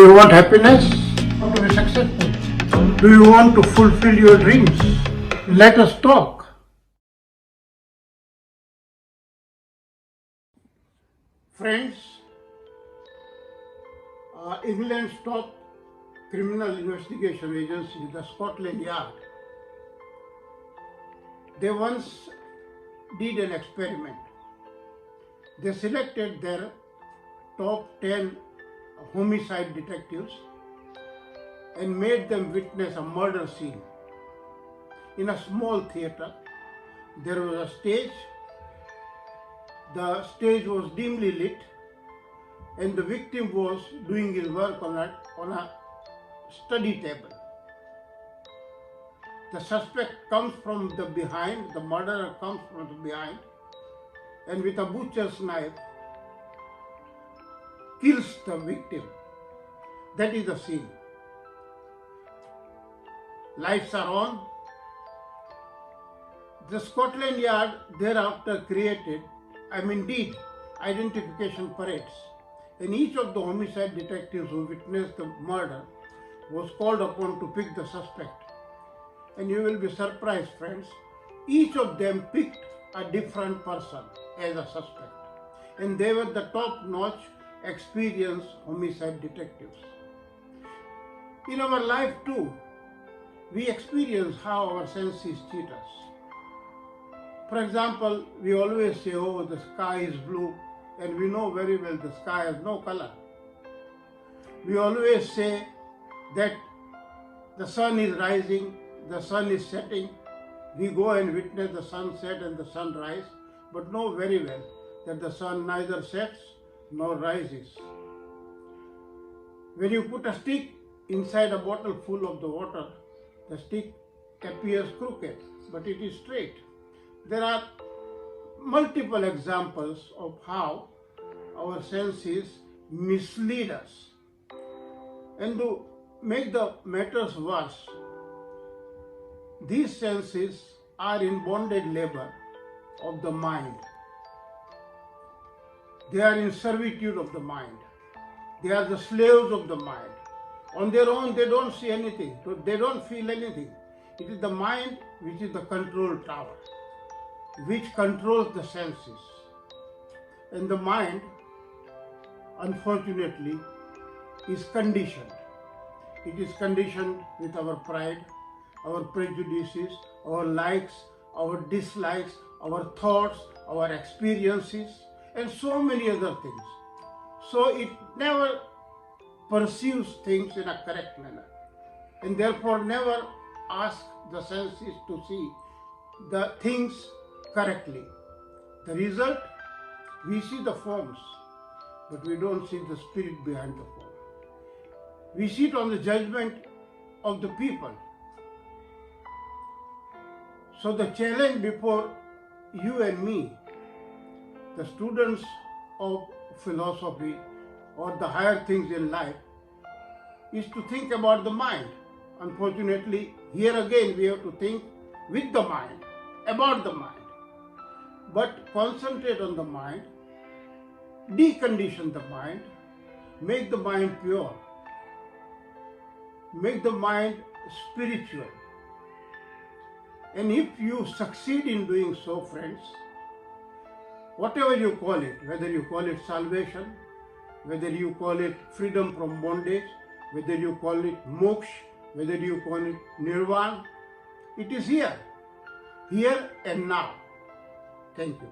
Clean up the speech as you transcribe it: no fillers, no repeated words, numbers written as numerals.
Do you want happiness or to be successful? Do you want to fulfill your dreams? Let us talk. Friends, England's top criminal investigation agency, the Scotland Yard, they once did an experiment. They selected their top 10 homicide detectives and made them witness a murder scene. In a small theater, there was a stage. The stage was dimly lit and the victim was doing his work on a study table. The suspect comes from the behind, the murderer comes from the behind, and with a butcher's knife kills the victim. That is the scene. Lights are on. The Scotland Yard thereafter created, did identification parades, and each of the homicide detectives who witnessed the murder was called upon to pick the suspect. And you will be surprised, friends, each of them picked a different person as a suspect, and they were the top-notch, experienced homicide detectives. In our life too, we experience how our senses cheat us. For example, we always say, oh, the sky is blue, and we know very well the sky has no color. We always say that the sun is rising, the sun is setting. We go and witness the sunset and the sunrise, but know very well that the sun neither sets nor rises. When you put a stick inside a bottle full of the water, the stick appears crooked, but it is straight. There are multiple examples of how our senses mislead us. And to make the matters worse, these senses are in bonded labor of the mind. They are in servitude of the mind. They are the slaves of the mind. On their own, they don't see anything. They don't feel anything. It is the mind which is the control tower, which controls the senses. And the mind, unfortunately, is conditioned. It is conditioned with our pride, our prejudices, our likes, our dislikes, our thoughts, our experiences, and so many other things. So it never perceives things in a correct manner, and therefore never asks the senses to see the things correctly. The result, we see the forms, but we don't see the spirit behind the form. We sit on the judgment of the people. So the challenge before you and me, the students of philosophy or the higher things in life, is to think about the mind. Unfortunately, here again we have to think with the mind, about the mind. But concentrate on the mind, decondition the mind, make the mind pure, make the mind spiritual. And if you succeed in doing so, friends, whatever you call it, whether you call it salvation, whether you call it freedom from bondage, whether you call it moksha, whether you call it nirvana, it is here and now. Thank you.